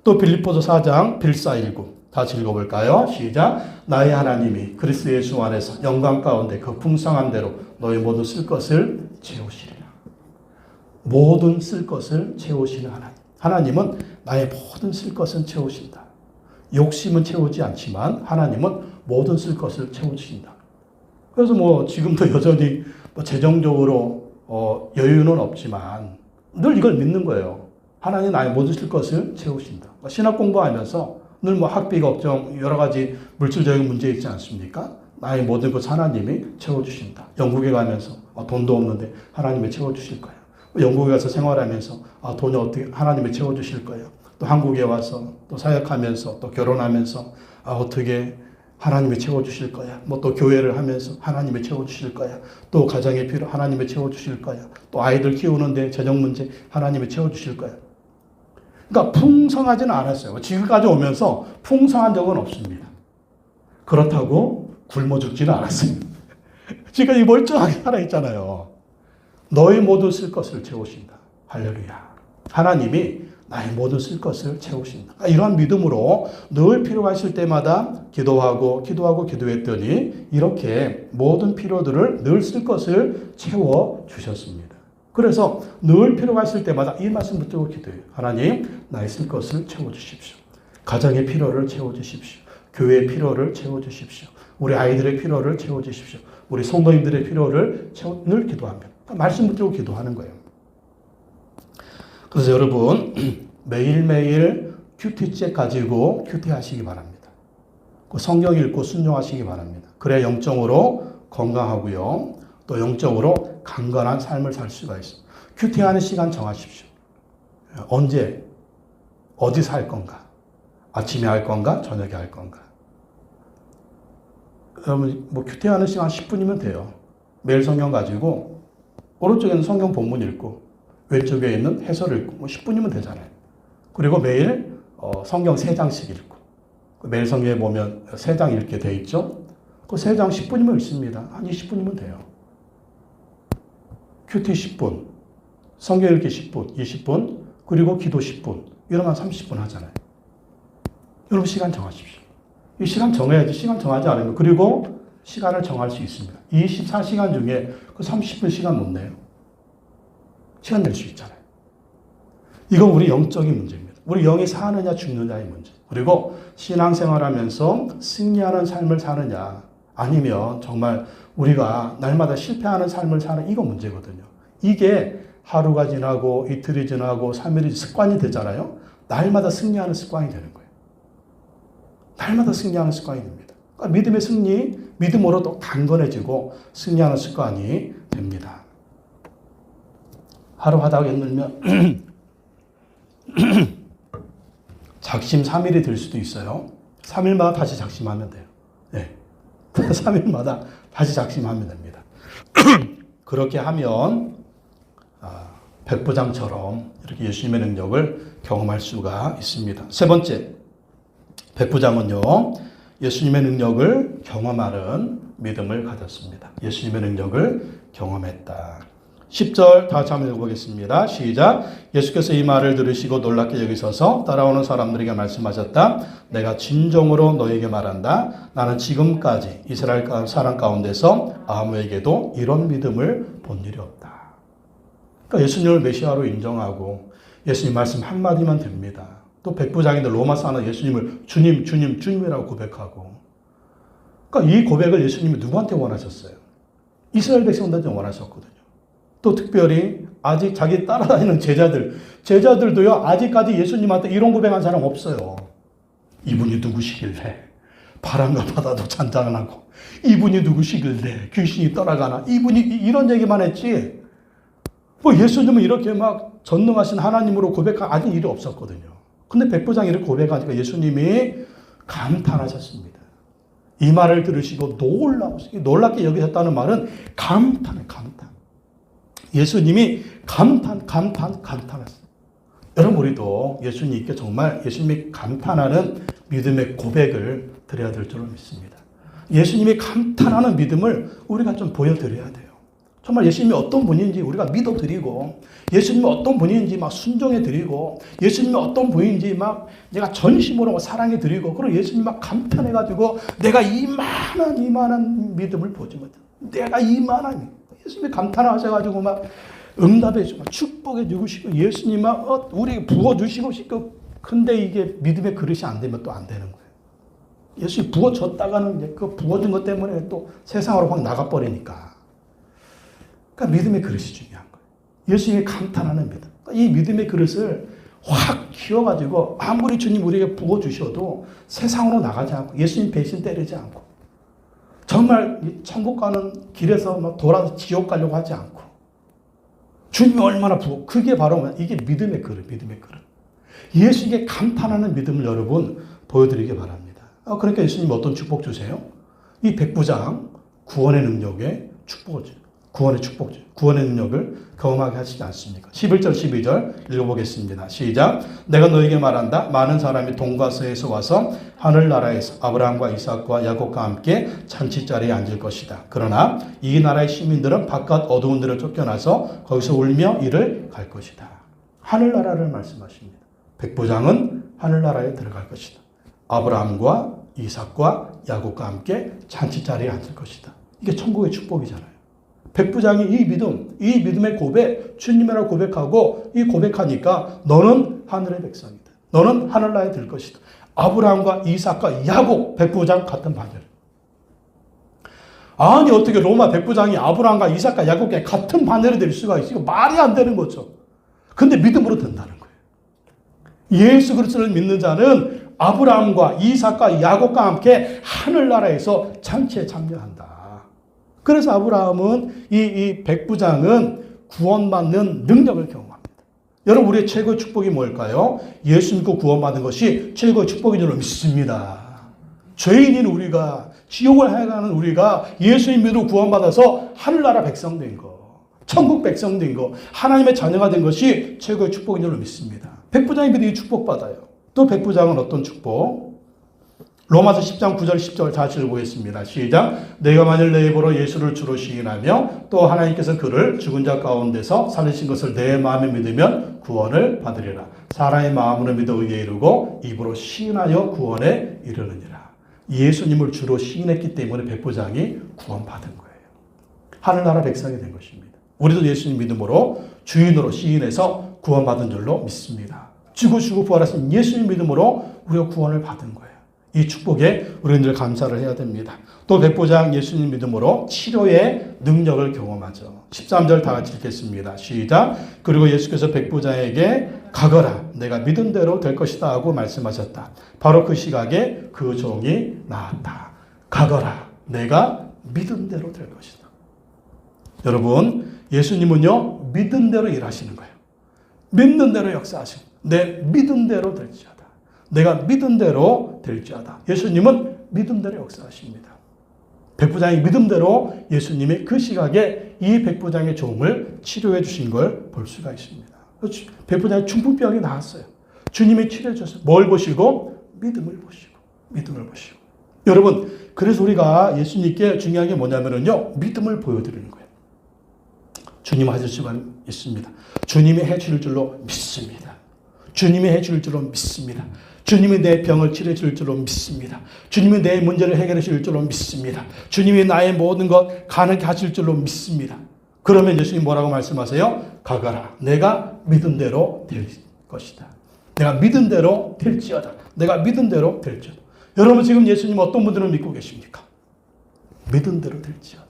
또 빌립보서 4장 빌사일구 다시 읽어볼까요? 시작. 나의 하나님이 그리스도 예수 안에서 영광 가운데 그 풍성한 대로 너희 모든 쓸 것을 채우시리라. 모든 쓸 것을 채우시는 하나님. 하나님은 나의 모든 쓸 것은 채우신다. 욕심은 채우지 않지만 하나님은 모든 쓸 것을 채우신다. 그래서 지금도 여전히 재정적으로 여유는 없지만 늘 이걸 믿는 거예요. 하나님 나의 모든 쓸 것을 채우신다. 신학 공부하면서 늘 뭐 학비 걱정, 여러 가지 물질적인 문제 있지 않습니까? 나의 모든 것 하나님이 채워주신다. 영국에 가면서 돈도 없는데 하나님이 채워주실 거야. 영국에 가서 생활하면서 돈이 어떻게 하나님이 채워주실 거예요. 또 한국에 와서 또 사역하면서 또 결혼하면서 어떻게 하나님이 채워주실 거야. 뭐 또 교회를 하면서 하나님이 채워주실 거야. 또 가정의 필요 하나님이 채워주실 거야. 또 아이들 키우는데 재정 문제 하나님이 채워주실 거야. 그러니까 풍성하지는 않았어요. 지금까지 오면서 풍성한 적은 없습니다. 그렇다고 굶어 죽지는 않았어요. 지금까지 멀쩡하게 살아있잖아요. 너희 모든 쓸 것을 채우신다. 할렐루야. 하나님이 나의 모든 쓸 것을 채우신다. 이러한 믿음으로 늘 필요가 있을 때마다 기도했더니 이렇게 모든 필요들을 늘 쓸 것을 채워주셨습니다. 그래서 늘 필요가 있을 때마다 이 말씀 붙들고 기도해요. 하나님, 나의 쓸 것을 채워주십시오. 가정의 필요를 채워주십시오. 교회의 필요를 채워주십시오. 우리 아이들의 필요를 채워주십시오. 우리 성도님들의 필요를 늘 기도합니다. 말씀 붙들고 기도하는 거예요. 그래서 여러분 매일매일 큐티책 가지고 큐티하시기 바랍니다. 성경 읽고 순종하시기 바랍니다. 그래야 영적으로 건강하고요. 또 영적으로 강건한 삶을 살 수가 있어요. 큐티하는 시간 정하십시오. 언제 어디서 할 건가? 아침에 할 건가? 저녁에 할 건가? 여러분 뭐 큐티하는 시간 10분이면 돼요. 매일 성경 가지고 오른쪽에는 성경 본문 읽고 왼쪽에 있는 해설을 읽고 뭐 10분이면 되잖아요. 그리고 매일 성경 3장씩 읽고 매일 성경에 보면 3장 읽게 돼 있죠. 그 3장 10분이면 읽습니다. 한 20분이면 돼요. 큐티 10분, 성경 읽기 10분, 20분, 그리고 기도 10분 이러면 30분 하잖아요. 여러분 시간 정하십시오. 이 시간 정해야지. 시간 정하지 않으면 그리고 시간을 정할 수 있습니다. 24시간 중에 그 30분 시간 못 내요. 시간 낼 수 있잖아요. 이건 우리 영적인 문제입니다. 우리 영이 사느냐 죽느냐의 문제. 그리고 신앙생활하면서 승리하는 삶을 사느냐 아니면 정말 우리가 날마다 실패하는 삶을 사는 이거 문제거든요. 이게 하루가 지나고 이틀이 지나고 3일이 습관이 되잖아요. 날마다 승리하는 습관이 되는 거예요. 날마다 승리하는 습관이 됩니다. 그러니까 믿음의 승리, 믿음으로 또 강건해지고 승리하는 습관이 됩니다. 하루 하다가 힘들면 작심 3일이 될 수도 있어요. 3일마다 다시 작심하면 돼요. 네. 3일마다 다시 작심하면 됩니다. 그렇게 하면 백부장처럼 이렇게 예수님의 능력을 경험할 수가 있습니다. 세 번째, 백부장은요, 예수님의 능력을 경험하는 믿음을 가졌습니다. 예수님의 능력을 경험했다. 10절 다 같이 한번 읽어보겠습니다. 시작. 예수께서 이 말을 들으시고 놀랍게 여기셔서 따라오는 사람들에게 말씀하셨다. 내가 진정으로 너에게 말한다. 나는 지금까지 이스라엘 사람 가운데서 아무에게도 이런 믿음을 본 일이 없다. 그러니까 예수님을 메시아로 인정하고 예수님 말씀 한마디만 됩니다. 또 백부장인데 로마서 하나 예수님을 주님, 주님, 주님이라고 고백하고. 그러니까 이 고백을 예수님이 누구한테 원하셨어요? 이스라엘 백성들한테 원하셨거든요. 또 특별히 아직 자기 따라다니는 제자들도요, 아직까지 예수님한테 이런 고백한 사람 없어요. 이분이 누구시길래 바람과 바다도 잔잔하고, 이분이 누구시길래 귀신이 떠나가나, 이분이 이런 얘기만 했지, 뭐 예수님은 이렇게 막 전능하신 하나님으로 고백한 아직 일이 없었거든요. 근데 백부장이 이렇게 고백하니까 예수님이 감탄하셨습니다. 이 말을 들으시고 놀랍게 여기셨다는 말은 감탄. 예수님이 감탄했어요. 여러분, 우리도 예수님께 정말 예수님이 감탄하는 믿음의 고백을 드려야 될 줄로 믿습니다. 예수님이 감탄하는 믿음을 우리가 좀 보여드려야 돼요. 정말 예수님이 어떤 분인지 우리가 믿어드리고, 예수님이 어떤 분인지 막 순종해드리고, 예수님이 어떤 분인지 막 내가 전심으로 사랑해드리고, 그리고 예수님 막 감탄해가지고 내가 이만한 믿음을 보지 못해. 내가 이만한 예수님이 감탄하셔가지고 막 응답해주고 축복해주고 싶고 예수님 막 우리 부어주시고 싶고, 근데 이게 믿음의 그릇이 안 되면 또 안 되는 거예요. 예수님이 부어줬다가는 이제 그 부어준 것 때문에 또 세상으로 확 나가버리니까. 그러니까 믿음의 그릇이 중요한 거예요. 예수님이 감탄하는 믿음. 이 믿음의 그릇을 확 키워가지고 아무리 주님 우리에게 부어주셔도 세상으로 나가지 않고 예수님 배신 때리지 않고 정말 천국 가는 길에서 막 돌아서 지옥 가려고 하지 않고 주님이 얼마나 부어 그게 바로 이게 믿음의 그릇, 믿음의 그릇. 예수에게 감탄하는 믿음을 여러분 보여드리기 바랍니다. 그러니까 예수님이 어떤 축복 주세요? 이 백부장 구원의 능력에 축복을 줘요. 구원의 축복죠. 구원의 능력을 경험하게 하시지 않습니까? 11절 12절 읽어보겠습니다. 시작. 내가 너에게 말한다. 많은 사람이 동과 서에서 와서 하늘나라에서 아브라함과 이삭과 야곱과 함께 잔치자리에 앉을 것이다. 그러나 이 나라의 시민들은 바깥 어두운 데로 쫓겨나서 거기서 울며 이를 갈 것이다. 하늘나라를 말씀하십니다. 백부장은 하늘나라에 들어갈 것이다. 아브라함과 이삭과 야곱과 함께 잔치자리에 앉을 것이다. 이게 천국의 축복이잖아요. 백부장이 이 믿음의 고백, 주님이라고 고백하고 이 고백하니까 너는 하늘의 백성이다. 너는 하늘나라에 들 것이다. 아브라함과 이삭과 야곱 백부장 같은 바늘. 아니 어떻게 로마 백부장이 아브라함과 이삭과 야곱과 같은 바늘이 될 수가 있어요? 말이 안 되는 거죠. 근데 믿음으로 된다는 거예요. 예수 그리스도를 믿는 자는 아브라함과 이삭과 야곱과 함께 하늘나라에서 잔치에 참여한다. 그래서 아브라함은 이 백부장은 구원받는 능력을 경험합니다. 여러분 우리의 최고의 축복이 뭘까요? 예수 믿고 구원받는 것이 최고의 축복인 줄 믿습니다. 죄인인 우리가 지옥을 향하는 우리가 예수님 믿고 구원받아서 하늘나라 백성 된 거, 천국 백성 된 거, 하나님의 자녀가 된 것이 최고의 축복인 줄 믿습니다. 백부장이 믿음이 축복받아요. 또 백부장은 어떤 축복? 로마서 10장 9절 10절 다시 읽어보겠습니다. 시작. 내가 만일 내 입으로 예수를 주로 시인하며 또 하나님께서 그를 죽은 자 가운데서 살리신 것을 내 마음에 믿으면 구원을 받으리라. 사람의 마음으로 믿어 의에 이르고 입으로 시인하여 구원에 이르느니라. 예수님을 주로 시인했기 때문에 백부장이 구원받은 거예요. 하늘나라 백성이 된 것입니다. 우리도 예수님 믿음으로 주인으로 시인해서 구원받은 줄로 믿습니다. 죽으시고 부활하신 예수님 믿음으로 우리가 구원을 받은 거예요. 이 축복에 우리는 감사를 해야 됩니다. 또 백부장 예수님 믿음으로 치료의 능력을 경험하죠. 13절 다 같이 읽겠습니다. 시작. 그리고 예수께서 백부장에게 가거라. 내가 믿은 대로 될 것이다 하고 말씀하셨다. 바로 그 시각에 그 종이 나았다. 가거라. 내가 믿은 대로 될 것이다. 여러분 예수님은요 믿은 대로 일하시는 거예요. 믿는 대로 역사하시는 거예요. 내 믿은 대로 될지어다. 내가 믿은 대로 될지어다. 예수님은 믿음대로 역사하십니다. 백부장이 믿음대로 예수님이 그 시각에 이 백부장의 종을 치료해 주신 걸 볼 수가 있습니다. 백부장의 중풍병이 나았어요. 주님이 치료해 주셨어요. 뭘 보시고? 믿음을 보시고. 믿음을 보시고. 여러분 그래서 우리가 예수님께 중요한 게 뭐냐면요 믿음을 보여드리는 거예요. 주님 하실 수가 있습니다. 주님이 해줄 줄로 믿습니다. 주님이 해줄 줄로 믿습니다. 주님이 내 병을 치료해 줄 줄로 믿습니다. 주님이 내 문제를 해결해 줄 줄로 믿습니다. 주님이 나의 모든 것 가능케 하실 줄로 믿습니다. 그러면 예수님 뭐라고 말씀하세요? 가거라. 내가 믿은 대로 될 것이다. 내가 믿은 대로 될지어다. 내가 믿은 대로 될지어다. 여러분 지금 예수님 어떤 분들을 믿고 계십니까? 믿은 대로 될지어다.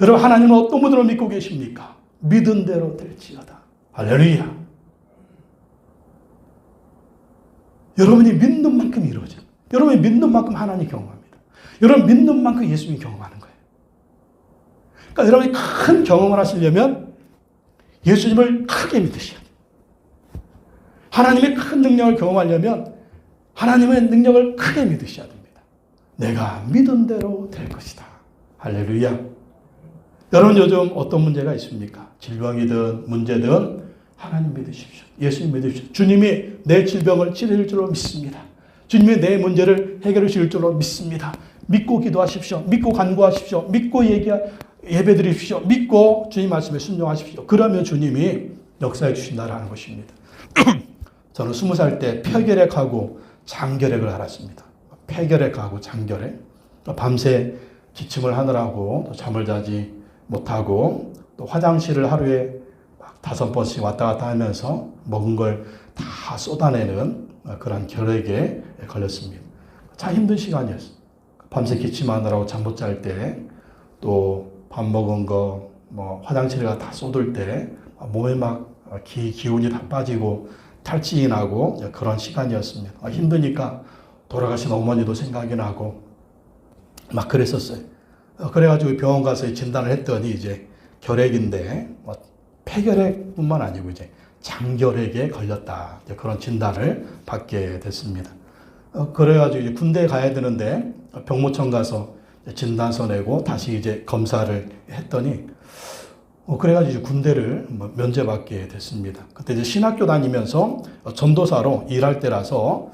여러분 하나님은 어떤 분들을 믿고 계십니까? 믿은 대로 될지어다. 할렐루야. 여러분이 믿는 만큼 이루어져요. 여러분이 믿는 만큼 하나님 경험합니다. 여러분 믿는 만큼 예수님 경험하는 거예요. 그러니까 여러분이 큰 경험을 하시려면 예수님을 크게 믿으셔야 돼요. 하나님의 큰 능력을 경험하려면 하나님의 능력을 크게 믿으셔야 됩니다. 내가 믿은 대로 될 것이다. 할렐루야. 여러분 요즘 어떤 문제가 있습니까? 질병이든 문제든 하나님 믿으십시오. 예수님 믿으십시오. 주님이 내 질병을 치료해 줄 줄로 믿습니다. 주님이 내 문제를 해결해 줄 줄로 믿습니다. 믿고 기도하십시오. 믿고 간구하십시오. 믿고 예배드리십시오. 믿고 주님 말씀에 순종하십시오. 그러면 주님이 역사해 주신다라는 것입니다. 저는 20살 때 폐결핵하고 장결핵을 앓았습니다. 폐결핵하고 장결핵. 밤새 기침을 하느라고 잠을 자지 못하고 또 화장실을 하루에 5번씩 왔다 갔다 하면서 먹은 걸 다 쏟아내는 그런 결핵에 걸렸습니다. 참 힘든 시간이었어요. 밤새 기침하느라고 잠 못 잘 때, 또 밥 먹은 거, 화장실에 다 쏟을 때, 몸에 막 기운이 다 빠지고 탈진이 나고 그런 시간이었습니다. 힘드니까 돌아가신 어머니도 생각이 나고 막 그랬었어요. 그래가지고 병원 가서 진단을 했더니 이제 결핵인데 폐결핵뿐만 아니고 이제 장결핵에 걸렸다. 그런 진단을 받게 됐습니다. 그래가지고 이제 군대 가야 되는데 병무청 가서 진단서 내고 다시 이제 검사를 했더니 그래가지고 군대를 면제받게 됐습니다. 그때 이제 신학교 다니면서 전도사로 일할 때라서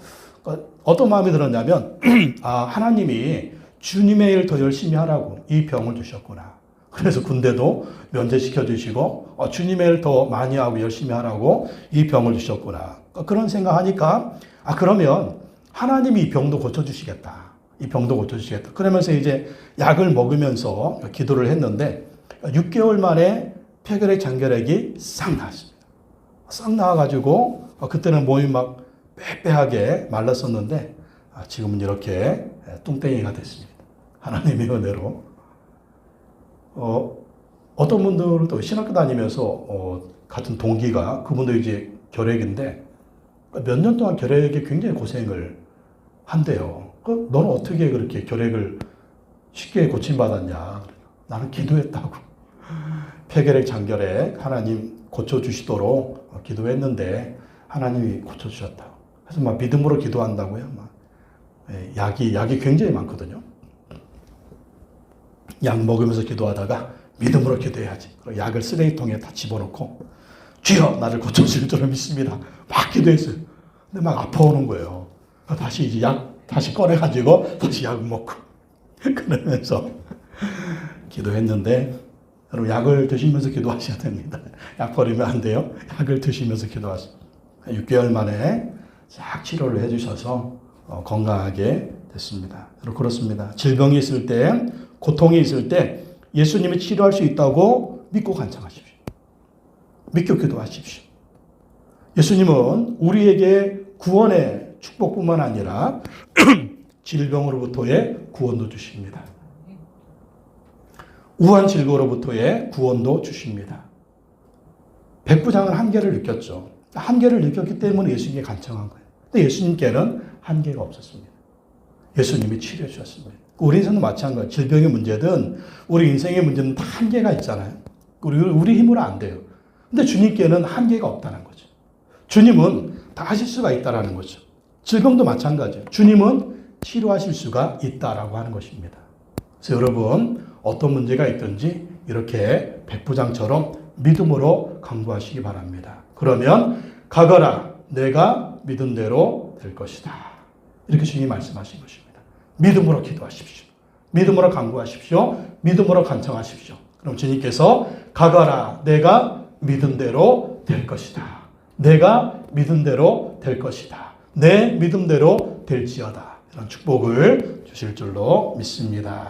어떤 마음이 들었냐면 하나님이 주님의 일 더 열심히 하라고 이 병을 주셨구나. 그래서 군대도 면제시켜 주시고 주님의 일 더 많이 하고 열심히 하라고 이 병을 주셨구나. 그런 생각하니까 그러면 하나님이 이 병도 고쳐주시겠다. 이 병도 고쳐주시겠다. 그러면서 이제 약을 먹으면서 기도를 했는데 6개월 만에 폐결핵, 장결핵이 싹 나왔습니다. 싹 나와가지고 그때는 몸이 막 빼빼하게 말랐었는데 지금은 이렇게 뚱땡이가 됐습니다. 하나님의 은혜로. 어떤 분들은 또 신학교 다니면서 같은 동기가 그분도 이제 결핵인데 몇 년 동안 결핵에 굉장히 고생을 한대요. 너는 어떻게 그렇게 결핵을 쉽게 고침받았냐? 나는 기도했다고. 폐결핵, 장결핵 하나님 고쳐주시도록 기도했는데 하나님이 고쳐주셨다고. 그래서 막 믿음으로 기도한다고요. 막 약이 굉장히 많거든요. 약 먹으면서 기도하다가 믿음으로 기도해야지. 그리고 약을 쓰레기통에 다 집어넣고 주여 나를 고쳐주실 줄을 믿습니다. 막 기도했어요. 근데 막 아파오는 거예요. 다시 이제 약 다시 꺼내가지고 다시 약 먹고 그러면서 기도했는데 여러분 약을 드시면서 기도하셔야 됩니다. 약 버리면 안 돼요. 약을 드시면서 기도하세요. 6개월 만에 싹 치료를 해주셔서 건강하게 됐습니다. 여러분 그렇습니다. 질병이 있을 때, 고통이 있을 때 예수님이 치료할 수 있다고 믿고 간청하십시오. 믿고 기도하십시오. 예수님은 우리에게 구원의 축복뿐만 아니라 질병으로부터의 구원도 주십니다. 우한 질거로부터의 구원도 주십니다. 백부장은 한계를 느꼈죠. 한계를 느꼈기 때문에 예수님께 간청한 거예요. 근데 예수님께는 한계가 없었습니다. 예수님이 치료해 주셨습니다. 우리 인생도 마찬가지예요. 질병의 문제든 우리 인생의 문제는 다 한계가 있잖아요. 우리 힘으로 안 돼요. 근데 주님께는 한계가 없다는 거죠. 주님은 다 하실 수가 있다는 거죠. 질병도 마찬가지예요. 주님은 치료하실 수가 있다라고 하는 것입니다. 그래서 여러분 어떤 문제가 있든지 이렇게 백부장처럼 믿음으로 강구하시기 바랍니다. 그러면 가거라 내가 믿은 대로 될 것이다. 이렇게 주님이 말씀하신 것입니다. 믿음으로 기도하십시오. 믿음으로 간구하십시오. 믿음으로 간청하십시오. 그럼 주님께서 가거라 내가 믿은 대로 될 것이다. 내가 믿은 대로 될 것이다. 내 믿음대로 될지어다. 이런 축복을 주실 줄로 믿습니다.